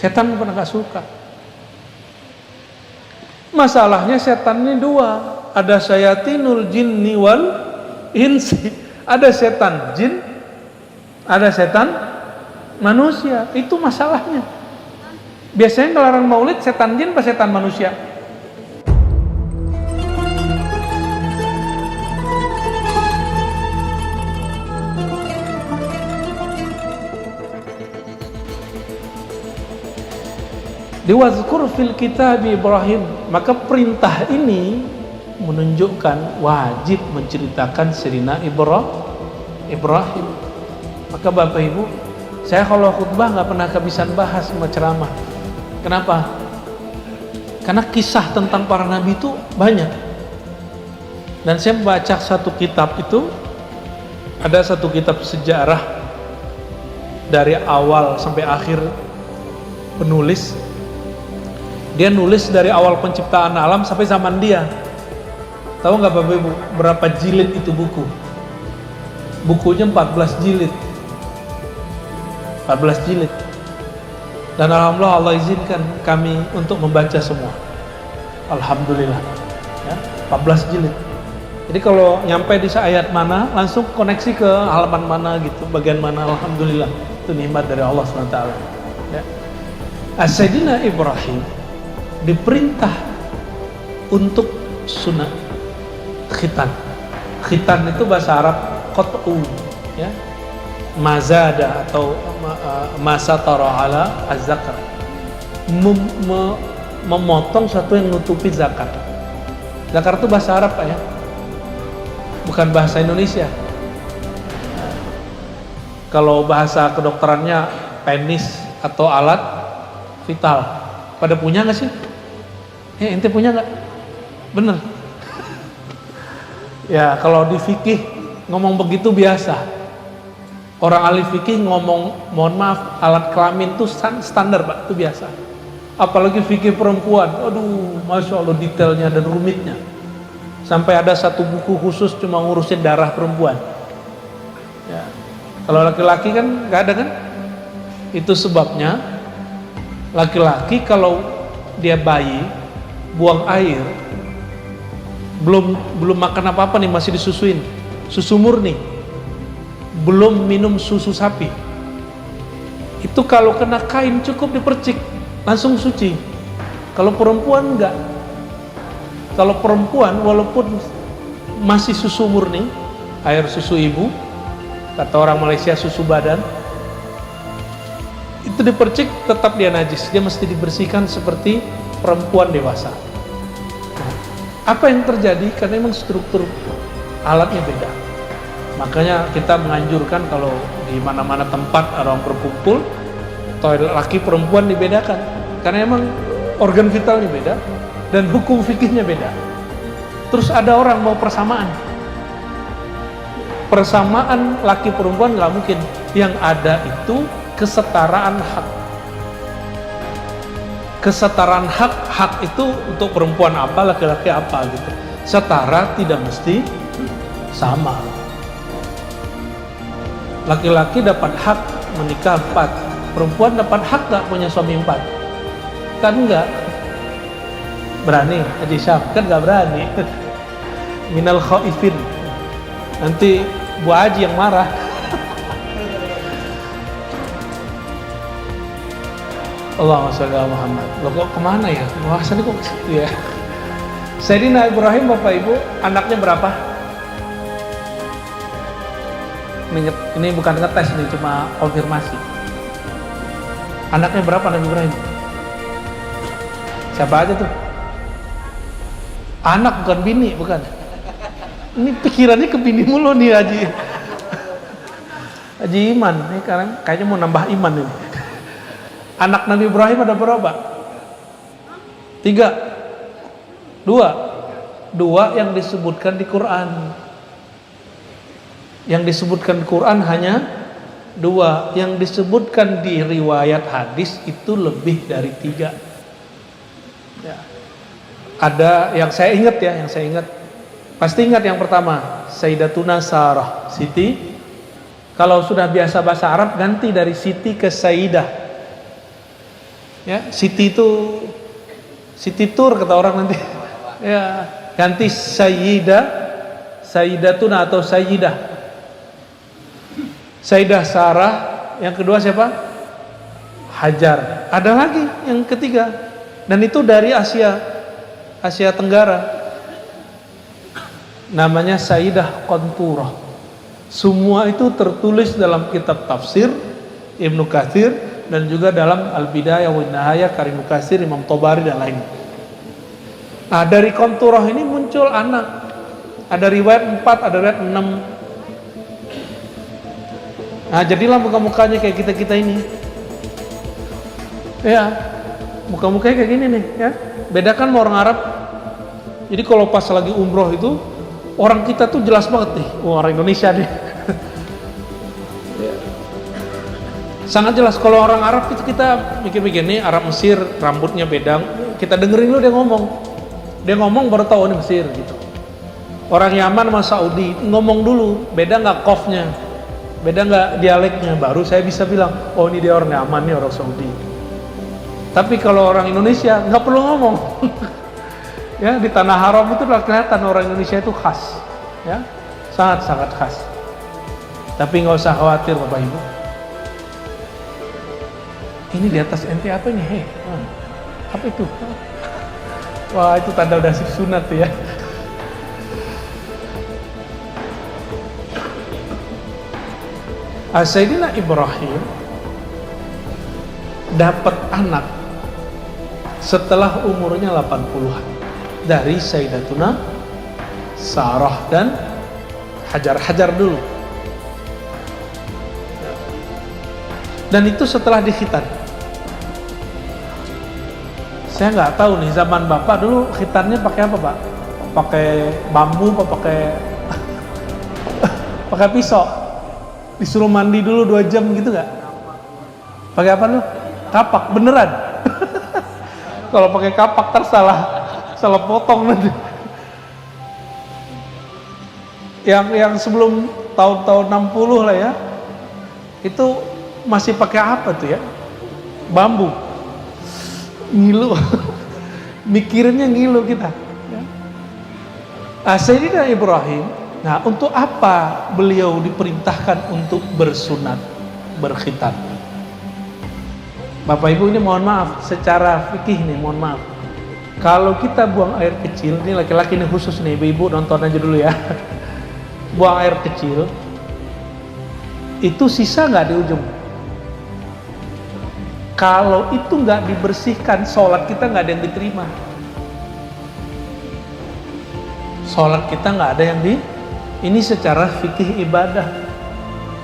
Setan pernah gak suka. Masalahnya setan ini dua, ada syayatinul jinni wal insi. Ada setan jin, ada setan manusia. Itu masalahnya. Biasanya ngelarang maulid setan jin apa setan manusia? Diwazkur fil kitab Ibrahim, maka perintah ini menunjukkan wajib menceritakan Sayyidina Ibrahim. Maka Bapak Ibu, saya kalau khutbah nggak pernah kehabisan bahas sama ceramah. Kenapa? Karena kisah tentang para nabi itu banyak. Dan saya membaca satu kitab itu, ada satu kitab sejarah dari awal sampai akhir penulis. Dia nulis dari awal penciptaan alam sampai zaman dia. Tahu nggak Bapak Ibu berapa jilid itu buku? Bukunya 14 jilid. 14 jilid. Dan alhamdulillah Allah izinkan kami untuk membaca semua. Alhamdulillah. Ya, 14 jilid. Jadi kalau nyampe di ayat mana, langsung koneksi ke halaman mana gitu, bagian mana. Alhamdulillah. Itu nikmat dari Allah SWT. Ya. Sayyidina Ibrahim diperintah untuk sunat khitan. Khitan itu bahasa Arab qat'u, ya, mazada atau masatara ala az-zakat, memotong satu yang nutupi zakat. Zakat itu bahasa Arab Pak ya, bukan bahasa Indonesia. Kalau bahasa kedokterannya penis atau alat vital. Pada punya nggak sih? Ente punya nggak? Bener. Ya kalau di fikih ngomong begitu biasa. Orang ahli fikih ngomong, mohon maaf, alat kelamin itu standar Pak, itu biasa. Apalagi fikih perempuan, aduh, masya Allah detailnya dan rumitnya. Sampai ada satu buku khusus cuma ngurusin darah perempuan. Ya. Kalau laki-laki kan nggak ada kan? Itu sebabnya laki-laki kalau dia bayi buang air, belum makan apa-apa nih, masih disusuin susu murni, belum minum susu sapi, itu kalau kena kain cukup dipercik langsung suci. Kalau perempuan enggak. Kalau perempuan walaupun masih susu murni, air susu ibu, kata orang Malaysia susu badan, itu dipercik tetap dia najis, dia mesti dibersihkan seperti perempuan dewasa. Nah, apa yang terjadi? Karena memang struktur alatnya beda. Makanya kita menganjurkan kalau di mana-mana tempat orang berkumpul, toilet laki perempuan dibedakan. Karena memang organ vitalnya beda dan hukum fikihnya beda. Terus ada orang mau persamaan. Persamaan laki perempuan nggak mungkin. Yang ada itu kesetaraan hak. Kesetaraan hak itu untuk perempuan apa, laki-laki apa gitu. Setara tidak mesti sama. Laki-laki dapat hak menikah 4, perempuan dapat hak gak punya suami 4? Kan enggak. Berani Haji Syaf? Kan gak berani. Minal khaifin. Nanti Bu Haji yang marah. Allahumma sholli ala Muhammad. Loh kok kemana ya? Bahasannya kok ke situ ya? Sayyidina Ibrahim Bapak Ibu, anaknya berapa? Ini bukan ngetes, ini cuma konfirmasi. Anaknya berapa Nabi Ibrahim? Siapa aja tuh? Anak bukan bini, bukan. Ini pikirannya ke bini mulu nih Haji Iman. Ini kayaknya mau nambah iman ini. Anak Nabi Ibrahim ada berapa? 3, 2 yang disebutkan di Quran. Yang disebutkan di Quran hanya 2. Yang disebutkan di riwayat hadis itu lebih dari 3. Ya. Ada yang saya ingat ya, pasti ingat yang pertama, Sayyidatuna Sarah, Siti. Kalau sudah biasa bahasa Arab ganti dari Siti ke Sayyidah. Ya, city itu city tour kata orang nanti. Ya, ganti Sayyidatuna atau Sayyidah. Sayyidah Sarah, yang kedua siapa? Hajar. Ada lagi yang ketiga. Dan itu dari Asia Tenggara. Namanya Sayyidah Qanturah. Semua itu tertulis dalam kitab tafsir Ibnu Katsir dan juga dalam Al-Bidayah wa Nihayah karya Ibnu Katsir, Imam Thabari dan lain. Nah, dari Qanturah ini muncul anak. Ada riwayat 4, ada riwayat 6. Nah, jadilah muka-mukanya kayak kita-kita ini. Ya, muka-mukanya kayak gini nih, ya. Bedakan sama orang Arab. Jadi kalau pas lagi umroh itu, orang kita tuh jelas banget nih, orang Indonesia nih. Ya. Sangat jelas. Kalau orang Arab itu kita mikir-mikir nih, Arab Mesir rambutnya beda. Kita dengerin dulu dia ngomong. Dia ngomong baru tahu ini Mesir gitu. Orang Yaman sama Saudi ngomong dulu, beda nggak qafnya, beda nggak dialeknya, baru saya bisa bilang, oh ini dia orang Yaman, nih orang Saudi. Tapi kalau orang Indonesia nggak perlu ngomong. Ya, di tanah haram itu udah kelihatan orang Indonesia itu khas, ya, sangat-sangat khas. Tapi nggak usah khawatir Bapak Ibu. Ini di atas ente apa nih? Apa itu? Wah, itu tanda udah sunat tuh ya. Sayyidina Ibrahim dapat anak setelah umurnya 80-an dari Sayyidatuna Sarah dan Hajar dulu. Dan itu setelah dikhitan. Saya nggak tahu nih zaman Bapak dulu khitannya pakai apa, Pak? Pakai bambu apa pakai pisau? Disuruh mandi dulu 2 jam gitu nggak? Pakai apa lu? Kapak, beneran? Kalau pakai kapak salah potong nanti. Yang sebelum tahun 60 lah ya, itu masih pakai apa tuh ya? Bambu. Ngilu. Mikirinnya ngilu kita. Sayyidina Ibrahim. Nah, untuk apa beliau diperintahkan untuk bersunat, berkhitan? Bapak Ibu ini mohon maaf, secara fikih nih mohon maaf. Kalau kita buang air kecil, ini laki-laki ini khusus nih, ibu-ibu nonton aja dulu ya. Buang air kecil, itu sisa nggak di ujung? Kalau itu nggak dibersihkan, sholat kita nggak ada yang diterima. Sholat kita nggak ada yang ini secara fikih ibadah.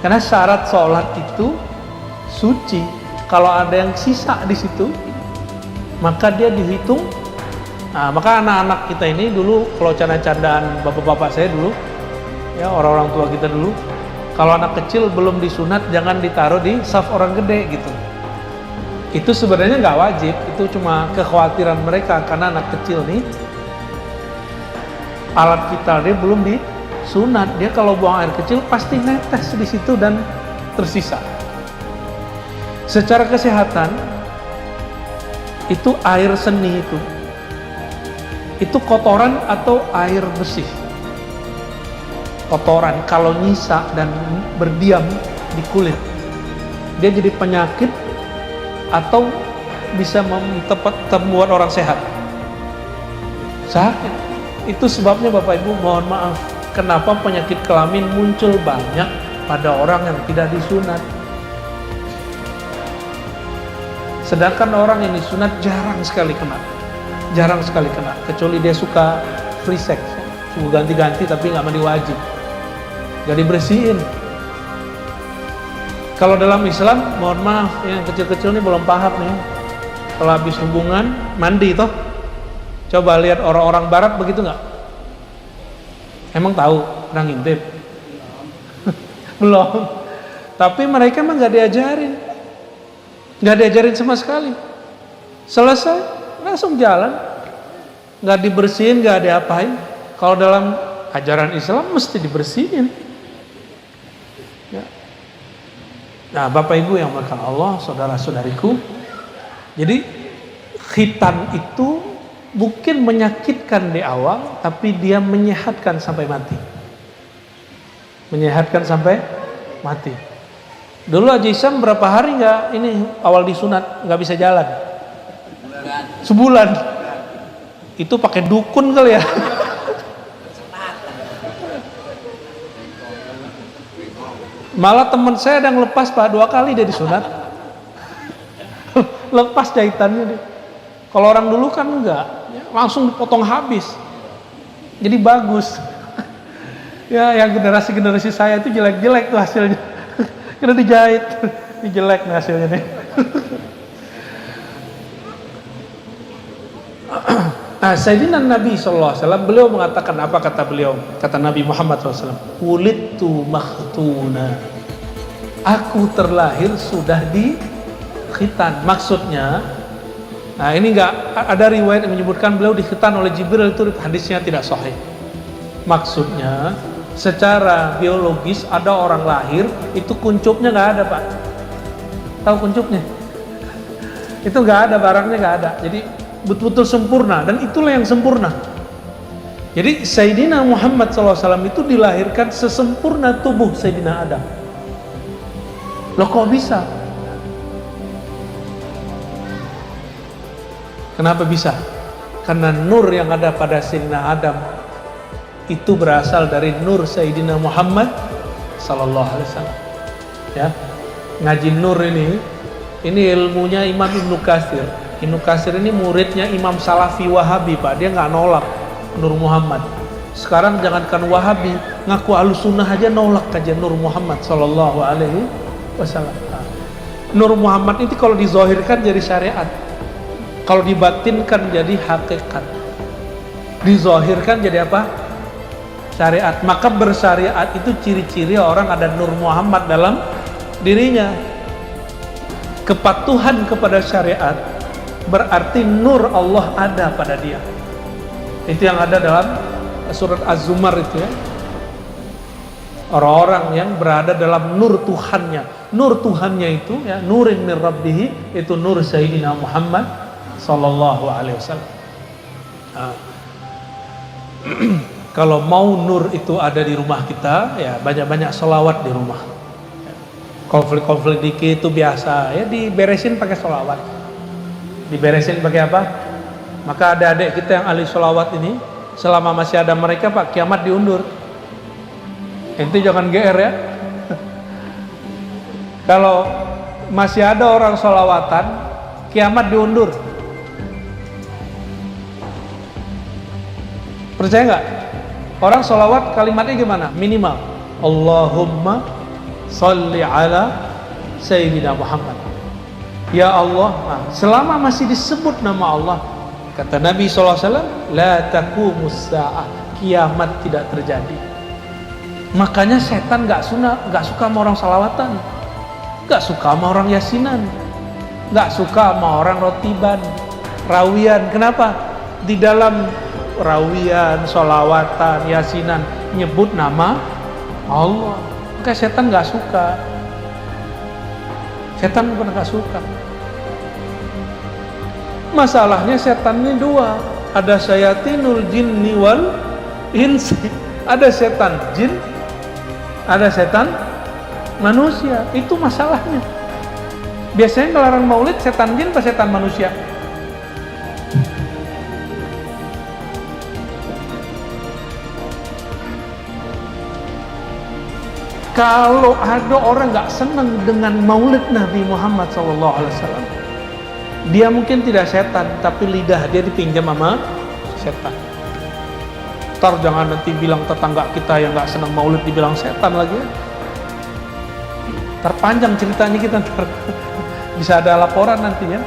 Karena syarat sholat itu suci. Kalau ada yang sisa di situ, maka dia dihitung. Nah, maka anak-anak kita ini dulu, kalau canda-candaan bapak-bapak saya dulu, ya orang-orang tua kita dulu, kalau anak kecil belum disunat jangan ditaruh di saf orang gede gitu. Itu sebenarnya nggak wajib, itu cuma kekhawatiran mereka karena anak kecil nih alat vital dia belum disunat. Dia kalau buang air kecil pasti netes di situ dan tersisa. Secara kesehatan itu air seni itu kotoran atau air bersih. Kotoran kalau nyisa dan berdiam di kulit, dia jadi penyakit atau bisa membuat orang sehat. Sakit. Itu sebabnya Bapak Ibu mohon maaf, kenapa penyakit kelamin muncul banyak pada orang yang tidak disunat. Sedangkan orang yang disunat jarang sekali kena, kecuali dia suka free sex, suka ganti-ganti tapi nggak mandi wajib, jadi bersihin. Kalau dalam Islam, mohon maaf, yang kecil-kecil ini belum paham nih. Kalau habis hubungan mandi toh. Coba lihat orang-orang barat begitu nggak? Emang tahu pernah ngintip? Belum. Tapi mereka emang nggak diajarin sama sekali. Selesai langsung jalan, nggak dibersihin, nggak diapain. Kalau dalam ajaran Islam mesti dibersihin. Ya. Nah, Bapak Ibu yang dimuliakan Allah, saudara-saudariku, Jadi khitan itu mungkin menyakitkan di awal, tapi dia menyehatkan sampai mati. Menyehatkan sampai mati. Dulu Haji Isam berapa hari nggak ini awal disunat nggak bisa jalan? Sebulan. Itu pakai dukun kali ya? Malah teman saya ada yang lepas Pak 2 kali dia disunat. Lepas jahitannya dia. Kalau orang dulu kan enggak, langsung dipotong habis. Jadi bagus. Ya, yang generasi saya itu jelek-jelek tuh hasilnya. Kena dijahit, ini jelek nih hasilnya nih. Nah, Sayyidina Nabi SAW, beliau mengatakan apa kata beliau? Kata Nabi Muhammad SAW, "Wulidtu makhtuna." Aku terlahir sudah di khitan. Maksudnya, nah ini enggak ada riwayat yang menyebutkan beliau dikhitan oleh Jibril, itu hadisnya tidak sahih. Maksudnya, secara biologis ada orang lahir itu kuncupnya nggak ada Pak, tahu kuncupnya? Itu nggak ada, barangnya nggak ada, jadi betul-betul sempurna, dan itulah yang sempurna. Jadi Sayyidina Muhammad SAW itu dilahirkan sesempurna tubuh Sayyidina Adam. Loh kok bisa? Kenapa bisa? Karena nur yang ada pada Sayyidina Adam itu berasal dari nur Sayyidina Muhammad sallallahu alaihi wasallam. Ya. Ngaji nur ini ilmunya Imam Ibnu Katsir. Ibnu Katsir ini muridnya Imam Salafi Wahabi, Pak. Dia nggak nolak Nur Muhammad. Sekarang jangankan Wahabi, ngaku Ahlussunnah aja nolak kajian Nur Muhammad sallallahu alaihi wasallam. Nur Muhammad itu kalau dizahirkan jadi syariat. Kalau dibatinkan jadi hakikat. Dizahirkan jadi apa? Syariat. Maka bersyariat itu ciri-ciri orang ada Nur Muhammad dalam dirinya. Kepatuhan kepada syariat berarti nur Allah ada pada dia. Itu yang ada dalam surat Az-Zumar itu ya. Orang-orang yang berada dalam nur Tuhannya. Nur Tuhannya itu ya, nurin min rabbihi, itu nur Sayyidina Muhammad sallallahu alaihi wasallam. Kalau mau nur itu ada di rumah kita, ya banyak-banyak sholawat di rumah. Konflik-konflik dikit itu biasa, ya diberesin pakai sholawat. Diberesin pakai apa? Maka ada adik kita yang ahli sholawat ini, selama masih ada mereka Pak, kiamat diundur. Ente jangan GR ya. Kalau masih ada orang sholawatan, kiamat diundur. Percaya nggak? Orang sholawat kalimatnya gimana? Minimal Allahumma sholli ala Sayyidina Muhammad. Ya Allah, selama masih disebut nama Allah, kata Nabi SAW, la taqumus sa'ah, kiamat tidak terjadi. Makanya setan gak suka sama orang salawatan, gak suka sama orang yasinan, gak suka sama orang rotiban, rawian. Kenapa? Di dalam rawian, sholawatan, yasinan nyebut nama Allah, maka setan gak suka. Setan bukan gak suka. Masalahnya setan ini dua, ada syayatinul jinni wal insi. Ada setan jin, ada setan manusia. Itu masalahnya. Biasanya gelaran maulid setan jin atau setan manusia? Kalau ada orang gak senang dengan maulid Nabi Muhammad SAW, dia mungkin tidak setan, tapi lidah dia dipinjam sama setan. Ntar jangan nanti bilang tetangga kita yang gak senang maulid dibilang setan lagi. Terpanjang ceritanya kita ntar. Bisa ada laporan nanti ya.